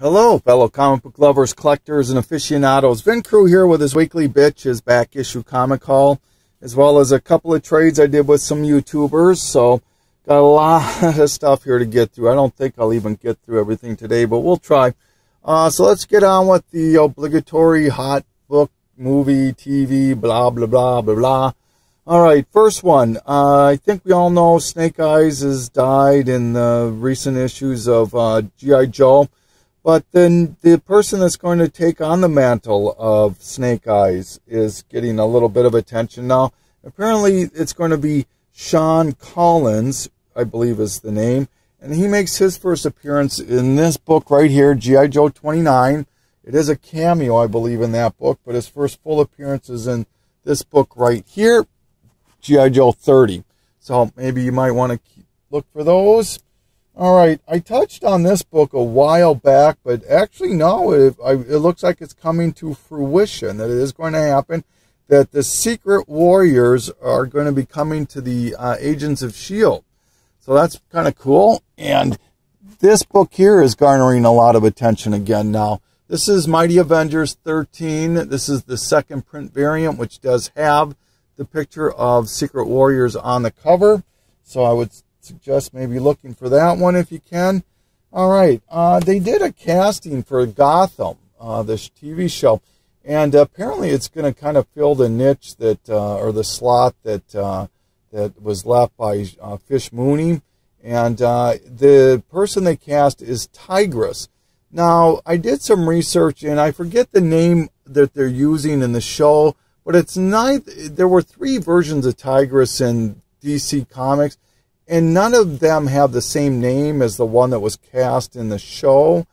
Hello, fellow comic book lovers, collectors, and aficionados. Vin Crew here with his weekly BICH, his back issue comic haul, as well as a couple of trades I did with some YouTubers. So, got a lot of stuff here to get through. I don't think I'll even get through everything today, but we'll try. So let's get on with the obligatory hot book, movie, TV, blah, blah, blah, blah, blah. All right, first one. I think we all know Snake Eyes has died in the recent issues of G.I. Joe. But then the person that's going to take on the mantle of Snake Eyes is getting a little bit of attention now. Apparently, it's going to be Sean Collins, I believe is the name. And he makes his first appearance in this book right here, G.I. Joe 29. It is a cameo, I believe, in that book. But his first full appearance is in this book right here, G.I. Joe 30. So maybe you might want to look for those. All right, I touched on this book a while back, but actually, no, it looks like it's coming to fruition, that it is going to happen, that the Secret Warriors are going to be coming to the Agents of S.H.I.E.L.D. So that's kind of cool, and this book here is garnering a lot of attention again now. This is Mighty Avengers 13. This is the second print variant, which does have the picture of Secret Warriors on the cover, so I would suggest maybe looking for that one if you can. All right, they did a casting for Gotham, this TV show, and apparently it's going to kind of fill the niche that, or the slot that that was left by Fish Mooney, and the person they cast is Tigress. Now, I did some research, and I forget the name that they're using in the show, but it's not. There were 3 versions of Tigress in DC Comics, and none of them have the same name as the one that was cast in the show.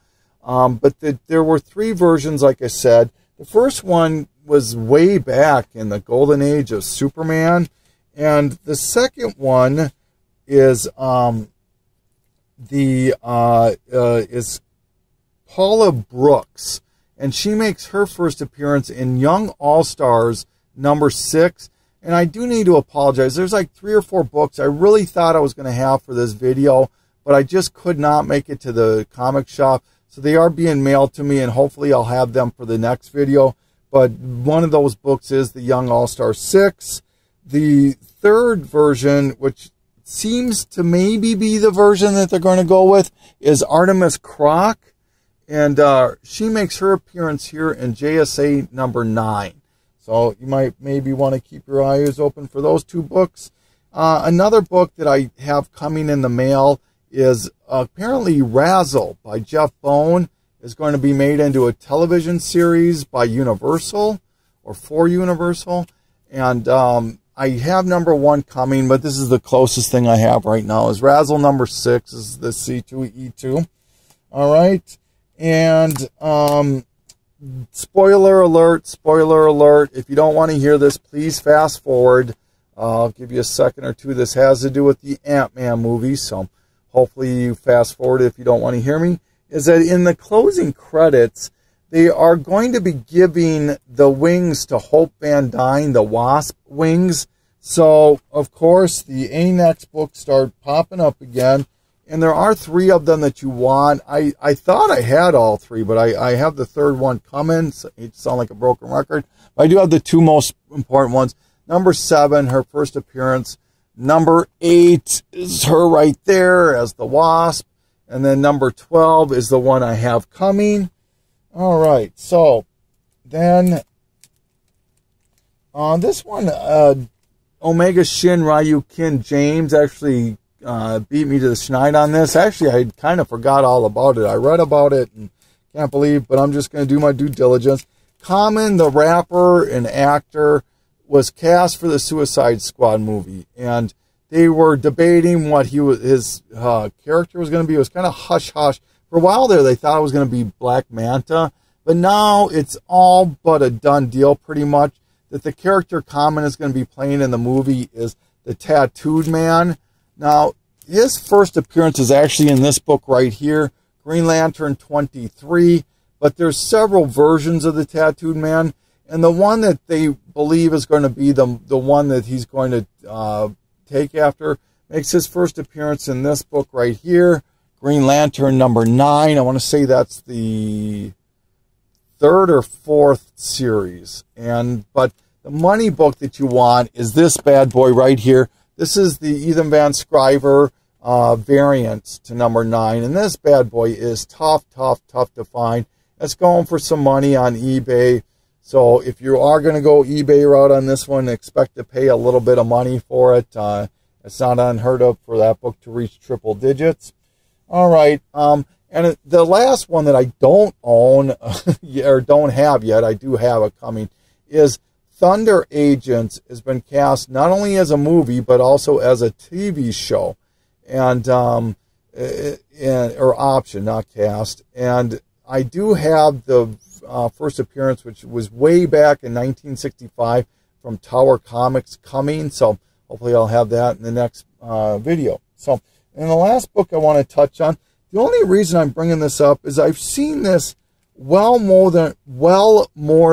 But there were 3 versions, like I said. The first one was way back in the golden age of Superman. And the second one is is Paula Brooks. And she makes her first appearance in Young All-Stars number 6. And I do need to apologize. There's like 3 or 4 books I really thought I was going to have for this video, but I just could not make it to the comic shop. So they are being mailed to me, and hopefully I'll have them for the next video. But one of those books is the Young All-Star 6. The third version, which seems to maybe be the version that they're going to go with, is Artemis Croc. And she makes her appearance here in JSA number 9. So you might maybe want to keep your eyes open for those 2 books. Another book that I have coming in the mail is apparently Razzle by Jeff Bone is going to be made into a television series by Universal, or for Universal. And I have number 1 coming, but this is the closest thing I have right now, is Razzle number 6 is the C2E2. All right. And spoiler alert, if you don't want to hear this, please fast forward. I'll give you a second or 2. This has to do with the Ant-Man movie, so hopefully you fast forward if you don't want to hear me. Is that in the closing credits, they are going to be giving the wings to Hope Van Dyne, the Wasp wings. So, of course, the A-Next books start popping up again. And there are 3 of them that you want. I thought I had all 3, but I have the 3rd one coming. So it sounds like a broken record. But I do have the 2 most important ones. Number 7, her first appearance. Number 8 is her right there as the Wasp. And then number 12 is the one I have coming. All right. So then on this one, Omega Shin Ryu Kin James actually beat me to the schneid on this. Actually, I kind of forgot all about it. I read about it and can't believe, but I'm just going to do my due diligence. Common, the rapper and actor, was cast for the Suicide Squad movie, and they were debating what his character was going to be. It was kind of hush-hush. For a while there, they thought it was going to be Black Manta, but now it's all but a done deal pretty much, that the character Common is going to be playing in the movie is the Tattooed Man. Now, his first appearance is actually in this book right here, Green Lantern 23, but there's several versions of the Tattooed Man, and the one that they believe is going to be the one that he's going to take after makes his first appearance in this book right here, Green Lantern number 9. I want to say that's the 3rd or 4th series. But the money book that you want is this bad boy right here. This is the Ethan Van Sciver variant to number 9. And this bad boy is tough to find. It's going for some money on eBay. So if you are going to go eBay route on this one, expect to pay a little bit of money for it. It's not unheard of for that book to reach triple digits. All right. And the last one that I don't own or don't have yet, I do have it coming, is Thunder Agents. Has been cast not only as a movie but also as a TV show, or option, not cast. And I do have the first appearance, which was way back in 1965 from Tower Comics, coming. So hopefully I'll have that in the next video. So, and the last book I want to touch on, the only reason I'm bringing this up is I've seen this well more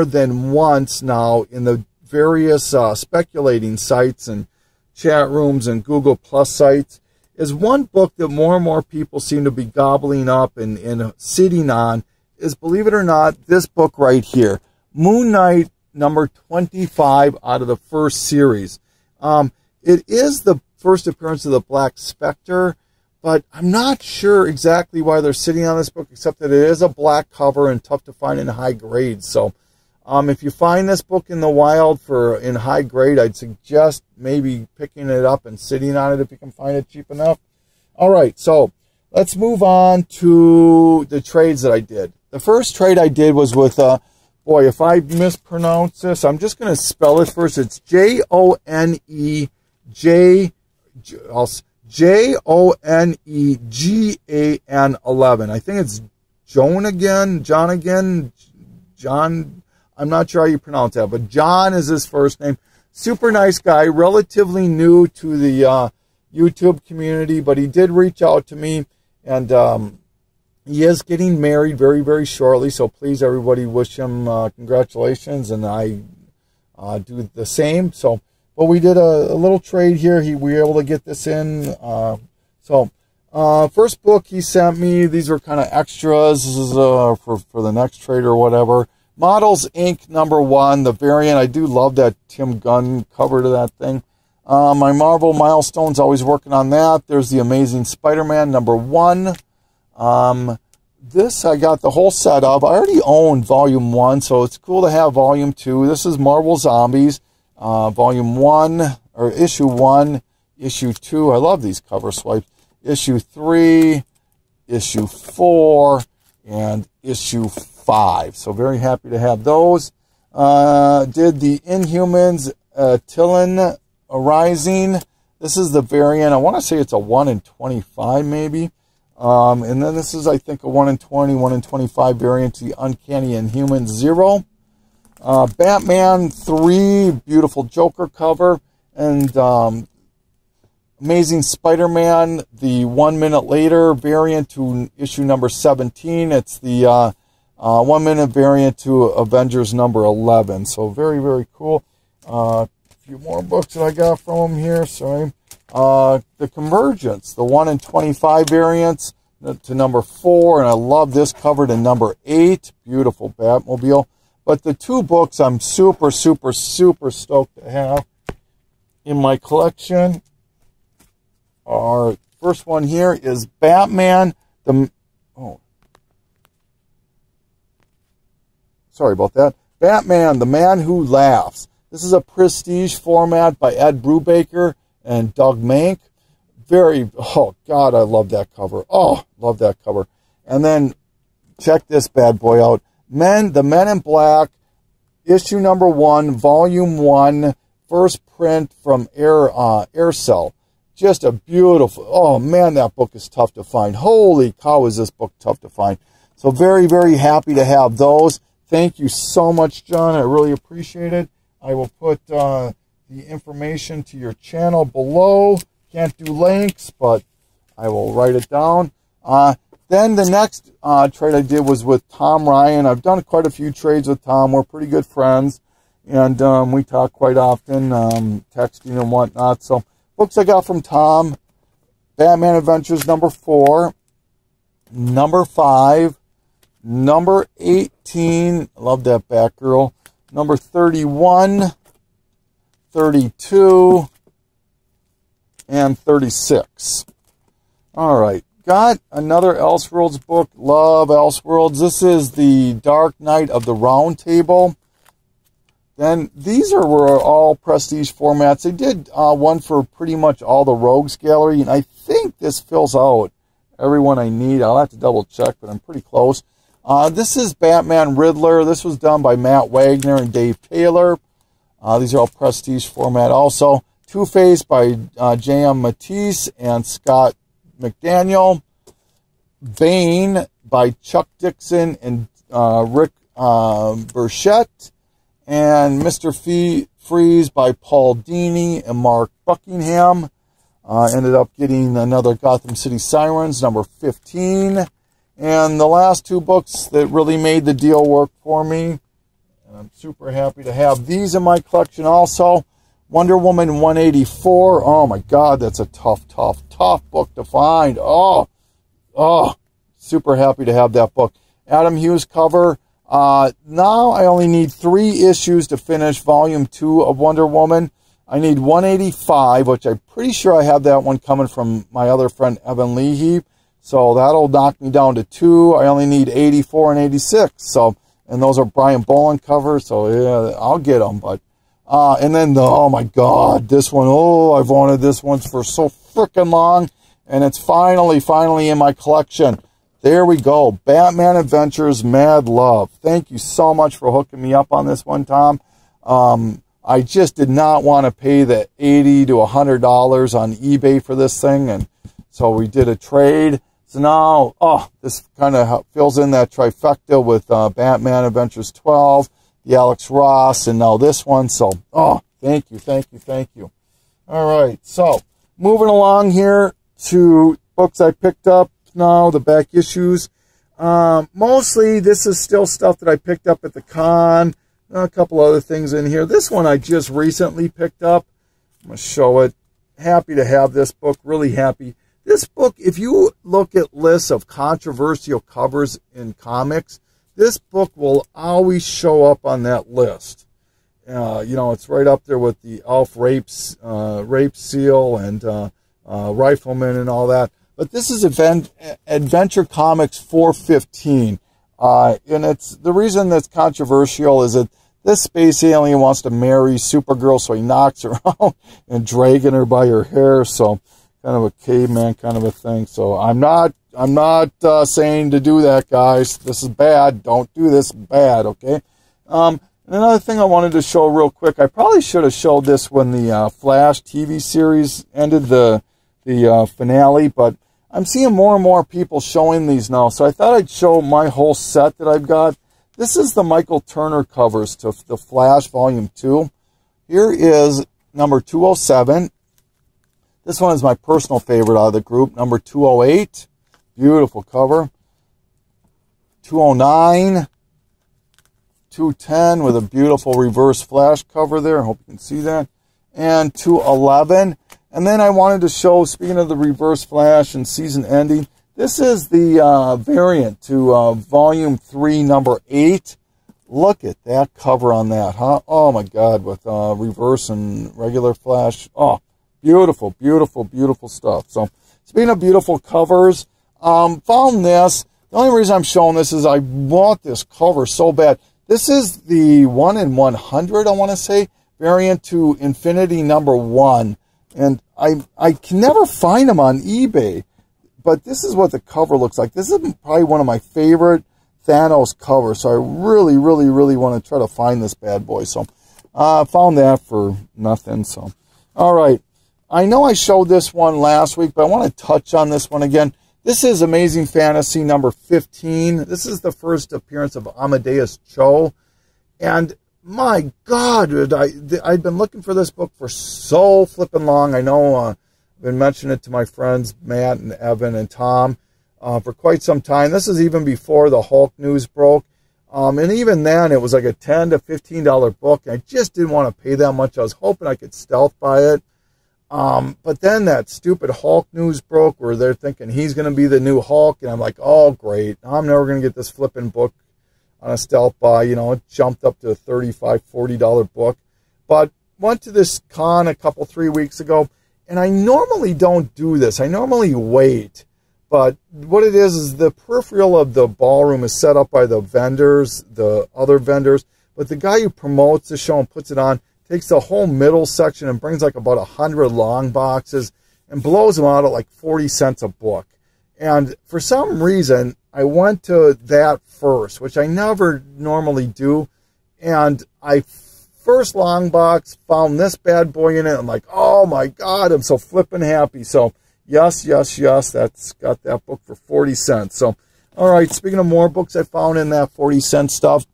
than once now in the various speculating sites and chat rooms and Google Plus sites, is one book that more and more people seem to be gobbling up and sitting on, is, believe it or not, this book right here, Moon Knight number 25 out of the first series. It is the first appearance of the Black Spectre, but I'm not sure exactly why they're sitting on this book, except that it is a black cover and tough to find in high grade. So if you find this book in the wild in high grade, I'd suggest maybe picking it up and sitting on it if you can find it cheap enough. All right, so let's move on to the trades that I did. The first trade I did was with, boy, if I mispronounce this, I'm just going to spell it first. It's Jonegan11. I think it's Jonegan, John. I'm not sure how you pronounce that, but John is his first name. Super nice guy, relatively new to the YouTube community, but he did reach out to me, and he is getting married very, very shortly. So please, everybody, wish him congratulations, and I do the same. So, but we did a little trade here. We were able to get this in. First book he sent me, these were kind of extras. This is for the next trade or whatever. Models Inc. number 1, the variant. I do love that Tim Gunn cover to that thing. My Marvel Milestones, always working on that. There's the Amazing Spider-Man number 1. This I got the whole set of. I already owned volume 1, so it's cool to have volume 2. This is Marvel Zombies, volume 1, or issue 1, issue 2. I love these cover swipes. Issue 3, issue 4, and issue 5. So very happy to have those. Did the Inhumans Tillin Rising. This is the variant. I want to say it's a 1 in 25 maybe. And then this is, I think, a 1 in 20, 1 in 25 variant, the Uncanny Inhumans 0. Batman 3, beautiful Joker cover. And Amazing Spider-Man, the 1 minute later variant to issue number 17. It's the 1 minute variant to Avengers number 11. So very, very cool. A few more books that I got from him here. Sorry. The Convergence, the 1 in 25 variants to number 4. And I love this cover to number 8. Beautiful Batmobile. But the 2 books I'm super, super, super stoked to have in my collection are, first one here is Batman, sorry about that. Batman, the Man Who Laughs. This is a prestige format by Ed Brubaker and Doug Mank. Oh God, I love that cover. Oh, love that cover. And then check this bad boy out. The Men in Black, issue number 1, volume 1, first print from Aircell. Just a beautiful, oh man, that book is tough to find. Holy cow, is this book tough to find. So very, very happy to have those. Thank you so much, John. I really appreciate it. I will put the information to your channel below. Can't do links, but I will write it down. Then the next trade I did was with Tom Ryan. I've done quite a few trades with Tom. We're pretty good friends, and we talk quite often, texting and whatnot. So books I got from Tom: Batman Adventures number 4, number 5, number 18, I love that Batgirl, number 31, 32, and 36. All right, got another Elseworlds book. Love Elseworlds. This is the Dark Knight of the Round Table. Then these were all prestige formats. They did one for pretty much all the Rogues Gallery, and I think this fills out everyone I need. I'll have to double check, but I'm pretty close. This is Batman Riddler. This was done by Matt Wagner and Dave Taylor. These are all prestige format also. Two-Face by J.M. Matisse and Scott McDaniel. Bane by Chuck Dixon and Rick Burchett. And Mr. Freeze by Paul Dini and Mark Buckingham. Ended up getting another Gotham City Sirens, number 15. And the last two books that really made the deal work for me. And I'm super happy to have these in my collection also. Wonder Woman 184. Oh my God, that's a tough book to find. Oh, super happy to have that book. Adam Hughes cover. Now I only need 3 issues to finish volume 2 of Wonder Woman. I need 185, which I'm pretty sure I have that one coming from my other friend Evan Leahy. So that'll knock me down to 2. I only need 84 and 86. So, and those are Brian Boland covers. So yeah, I'll get them. But and then oh my God, this one. Oh, I've wanted this one for so freaking long, and it's finally in my collection. There we go. Batman Adventures Mad Love. Thank you so much for hooking me up on this one, Tom. I just did not want to pay the $80 to $100 on eBay for this thing, and so we did a trade. So now, this kind of fills in that trifecta with Batman Adventures 12, the Alex Ross, and now this one. So, thank you. All right, so moving along here to books I picked up now, the back issues. Mostly this is still stuff that I picked up at the con. A couple other things in here. This one I just recently picked up. I'm going to show it. Happy to have this book. Really happy. This book, if you look at lists of controversial covers in comics, this book will always show up on that list. You know, it's right up there with the Elf rape seal and Rifleman and all that. But this is Adventure Comics 415. And it's the reason that's controversial is that this space alien wants to marry Supergirl, so he knocks her out and dragging her by her hair. So kind of a caveman kind of a thing. So I'm not saying to do that, guys. This is bad. Don't do this. Bad, okay? And another thing I wanted to show real quick. I probably should have showed this when the Flash TV series ended the finale, but I'm seeing more and more people showing these now. So I thought I'd show my whole set that I've got. This is the Michael Turner covers to the Flash Volume 2. Here is number 207. This one is my personal favorite out of the group. Number 208. Beautiful cover. 209. 210 with a beautiful reverse Flash cover there. I hope you can see that. And 211. And then I wanted to show, speaking of the reverse Flash and season ending, this is the variant to Volume 3, number 8. Look at that cover on that, huh? Oh, my God, with reverse and regular Flash. Oh, beautiful, beautiful, beautiful stuff. So, speaking of beautiful covers, found this. The only reason I'm showing this is I want this cover so bad. This is the 1 in 100, I want to say, variant to Infinity number 1. And I can never find them on eBay. But this is what the cover looks like. This is probably one of my favorite Thanos covers. So I really, really, really want to try to find this bad boy. So I found that for nothing. So, all right. I know I showed this one last week, but I want to touch on this one again. This is Amazing Fantasy number 15. This is the first appearance of Amadeus Cho. And my God, I've been looking for this book for so flipping long. I know I've been mentioning it to my friends Matt and Evan and Tom for quite some time. This is even before the Hulk news broke. And even then, it was like a $10 to $15 book. I just didn't want to pay that much. I was hoping I could stealth buy it. But then that stupid Hulk news broke where they're thinking he's going to be the new Hulk. And I'm like, oh, great. I'm never going to get this flipping book on a stealth buy. You know, it jumped up to a $35, $40 book. But went to this con a couple, 3 weeks ago. And I normally don't do this. I normally wait. But what it is the peripheral of the ballroom is set up by the vendors, the other vendors. But the guy who promotes the show and puts it on takes the whole middle section and brings like about 100 long boxes and blows them out at like 40 cents a book. And for some reason, I went to that first, which I never normally do. And I first long box found this bad boy in it. I'm like, oh my God, I'm so flippin' happy. So yes, that's got that book for 40 cents. So, all right, speaking of more books I found in that 40-cent stuff,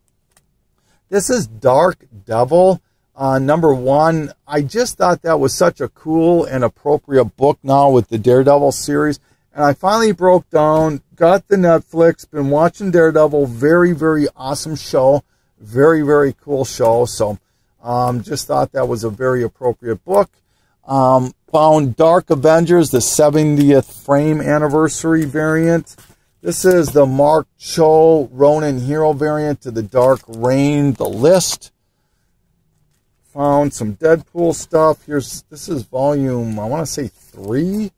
this is Dark Devil. Number 1, I just thought that was such a cool and appropriate book now with the Daredevil series. And I finally broke down, got the Netflix, been watching Daredevil. Very, very awesome show. Very, very cool show. So just thought that was a very appropriate book. Found Dark Avengers, the 70th frame anniversary variant. This is the Mark Cho Ronin Hero variant to the Dark Reign, the list. Found some Deadpool stuff. This is volume, I want to say 3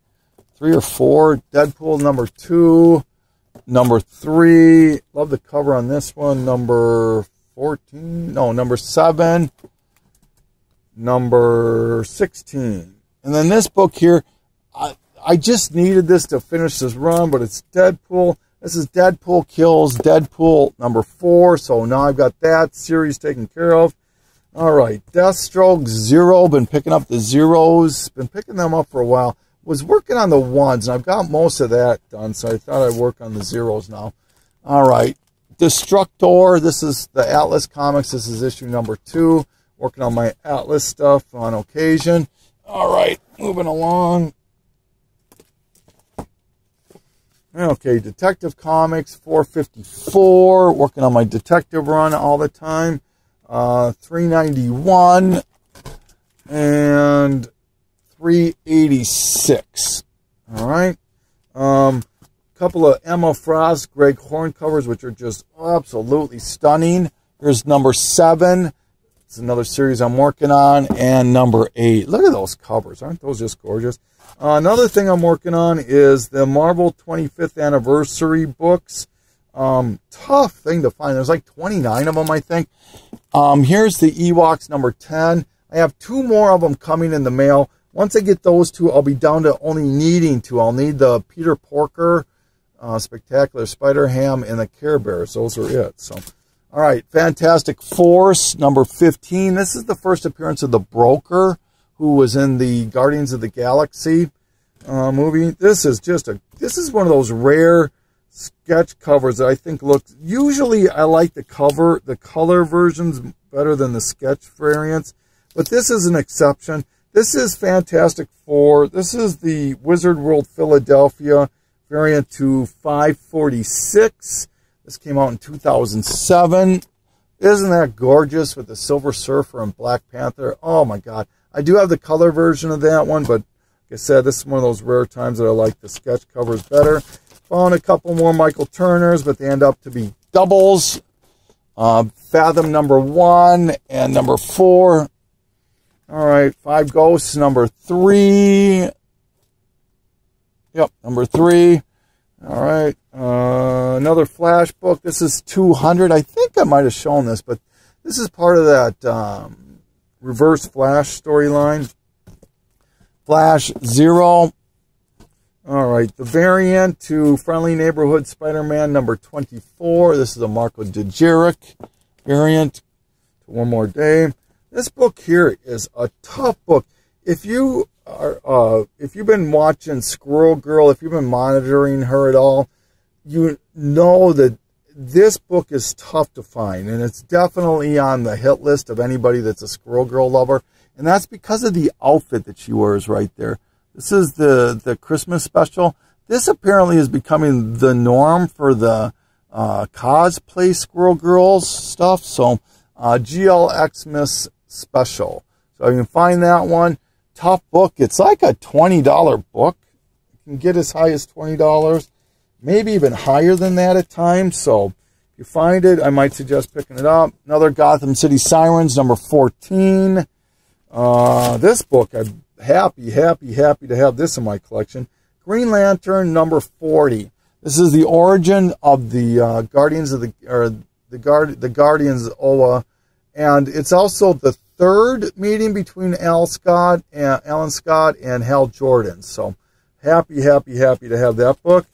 or 4. Deadpool number 2, number 3. Love the cover on this one. Number 14, no, number 7, number 16. And then this book here, I just needed this to finish this run, but it's Deadpool. This is Deadpool Kills Deadpool number 4. So now I've got that series taken care of. All right, Deathstroke Zero. Been picking up the zeros. Been picking them up for a while. Was working on the ones, and I've got most of that done, so I thought I'd work on the zeros now. All right, Destructor. This is the Atlas Comics. This is issue number 2. Working on my Atlas stuff on occasion. All right, moving along. Okay, Detective Comics 454. Working on my detective run all the time. 391 and 386. All right. Couple of Emma Frost, Greg Horn covers, which are just absolutely stunning. Here's number 7. It's another series I'm working on. And number 8. Look at those covers. Aren't those just gorgeous? Another thing I'm working on is the Marvel 25th Anniversary books. Tough thing to find. There's like 29 of them, I think. Here's the Ewoks number 10. I have 2 more of them coming in the mail. Once I get those 2, I'll be down to only needing 2. I'll need the Peter Porker, Spectacular Spider-Ham, and the Care Bears. Those are it. So, all right. Fantastic Force number 15. This is the first appearance of the Broker, who was in the Guardians of the Galaxy movie. This is one of those rare sketch covers that I think looks, usually I like the color versions better than the sketch variants, but this is an exception. This is Fantastic Four. This is the Wizard World Philadelphia variant to 546. This came out in 2007. Isn't that gorgeous with the Silver Surfer and Black Panther? Oh my God. I do have the color version of that one, but like I said, this is one of those rare times that I like the sketch covers better. Found a couple more Michael Turners, but they end up to be doubles. Fathom number 1 and number 4. All right, 5 Ghosts number 3. Yep, number 3. All right, another Flash book. This is 200. I think I might have shown this, but this is part of that Reverse Flash storyline. Flash 0. All right, the variant to Friendly Neighborhood Spider-Man number 24. This is a Marco DeJeric variant. One More Day. This book here is a tough book. If you are, if you've been watching Squirrel Girl, if you've been monitoring her at all, you know that this book is tough to find, and it's definitely on the hit list of anybody that's a Squirrel Girl lover, and that's because of the outfit that she wears right there. This is the Christmas special. This apparently is becoming the norm for the cosplay Squirrel Girls stuff. So GL Xmas special. So you can find that one. tough book. It's like a $20 book. You can get as high as $20, maybe even higher than that at times. So if you find it, I might suggest picking it up. Another Gotham City Sirens, number 14. This book, I'm happy to have this in my collection. Green Lantern, number 40. This is the origin of the Guardians of the Guardians Ola, and it's also the third meeting between Alan Scott and Hal Jordan. So happy to have that book.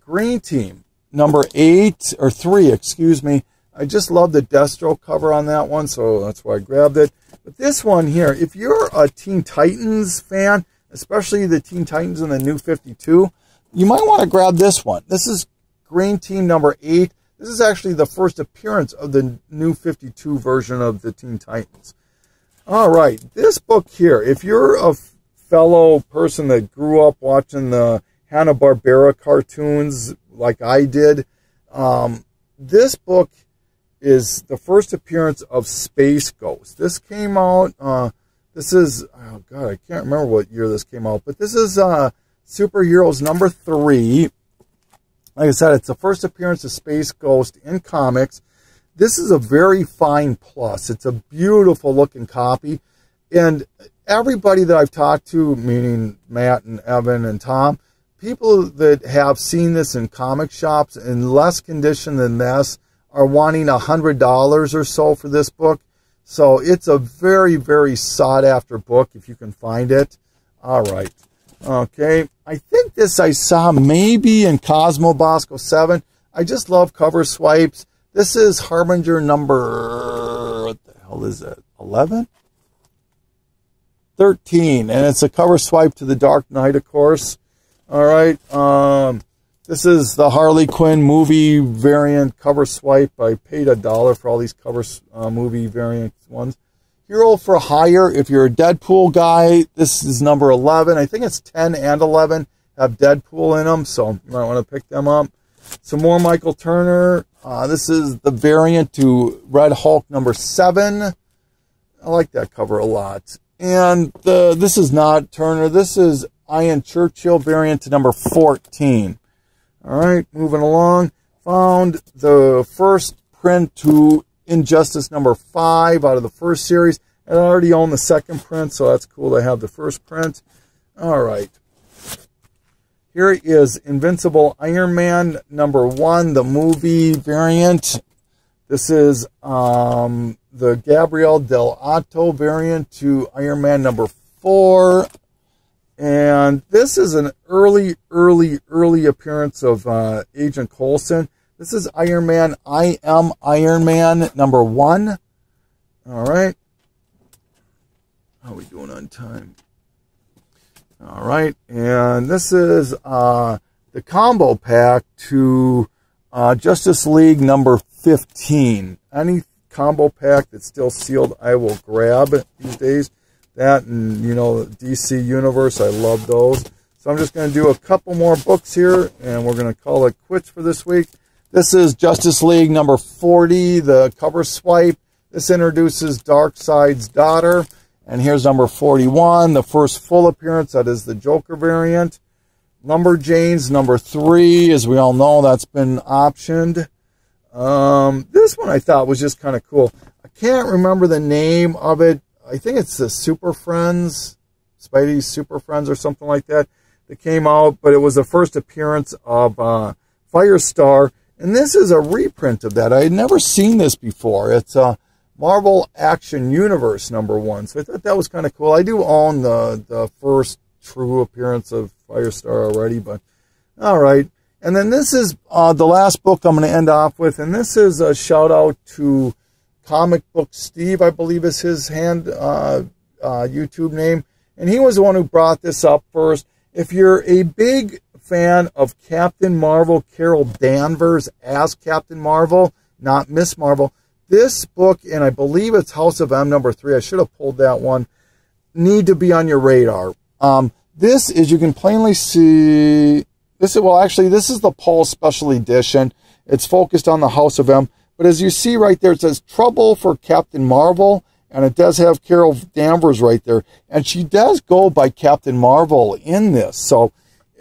Green Team, number 3, excuse me. I just love the Destro cover on that one, so that's why I grabbed it. But this one here, if you're a Teen Titans fan, especially the Teen Titans in the New 52, you might want to grab this one. This is Green Team number 8. This is actually the first appearance of the New 52 version of the Teen Titans. All right, this book here, if you're a fellow person that grew up watching the Hanna-Barbera cartoons like I did, this book is the first appearance of Space Ghost. This came out, this is, oh God, I can't remember what year this came out, but this is Superheroes number 3. Like I said, it's the first appearance of Space Ghost in comics. This is a very fine plus. It's a beautiful looking copy. And everybody that I've talked to, meaning Matt and Evan and Tom, people that have seen this in comic shops in less condition than this are wanting $100 or so for this book. So it's a very sought after book if you can find it. All right. Okay. I think this I saw maybe in Cosmo Bosco 7. I just love cover swipes. This is Harbinger number, what the hell is it? 11? 13. And it's a cover swipe to the Dark Knight, of course. All right. This is the Harley Quinn movie variant cover swipe. I paid $1 for all these cover movie variant ones. Hero for Hire, if you're a Deadpool guy, this is number 11. I think it's 10 and 11 have Deadpool in them, so you might want to pick them up. Some more Michael Turner. This is the variant to Red Hulk number 7. I like that cover a lot. And this is not Turner. This is Ian Churchill variant to number 14. All right, moving along. Found the first print to Injustice number 5 out of the first series. And I already own the second print, so that's cool to have the first print. All right. Here is Invincible Iron Man number 1, the movie variant. This is the Gabriel Del Otto variant to Iron Man number 4. And this is an early appearance of Agent Coulson. This is Iron Man, I Am Iron Man number 1. All right. How are we doing on time? All right. And this is the combo pack to Justice League number 15. Any combo pack that's still sealed, I will grab these days. That and, you know, DC Universe, I love those. So I'm just going to do a couple more books here, and we're going to call it quits for this week. This is Justice League number 40, the cover swipe. This introduces Darkseid's daughter. And here's number 41, the first full appearance. That is the Joker variant. Lumberjanes number 3. As we all know, that's been optioned. This one I thought was just kind of cool. I can't remember the name of it. I think it's the Super Friends, Spidey's Super Friends or something like that came out. But it was the first appearance of Firestar. And this is a reprint of that. I had never seen this before. It's Marvel Action Universe number 1. So I thought that was kind of cool. I do own the first true appearance of Firestar already. But all right. And then this is the last book I'm going to end off with. And this is a shout out to Comic Book Steve, I believe is his YouTube name. And he was the one who brought this up first. If you're a big fan of Captain Marvel, Carol Danvers as Captain Marvel, not Miss Marvel, this book, and I believe it's House of M number 3, I should have pulled that one, need to be on your radar. This is, you can plainly see, this is, well, actually, this is the Paul Special Edition. It's focused on the House of M. But as you see right there, it says Trouble for Captain Marvel. And it does have Carol Danvers right there. And she does go by Captain Marvel in this. So,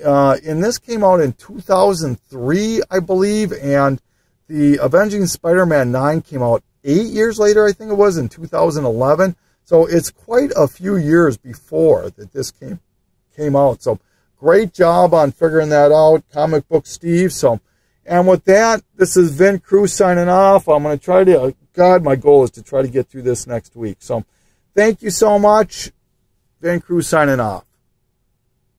and this came out in 2003, I believe. And the Avenging Spider-Man 9 came out 8 years later, I think it was, in 2011. So it's quite a few years before that this came out. So great job on figuring that out, Comic Book Steve. So, and with that, this is Vin Crew signing off. I'm going to try to, God, my goal is to try to get through this next week. So thank you so much. Vin Crew signing off.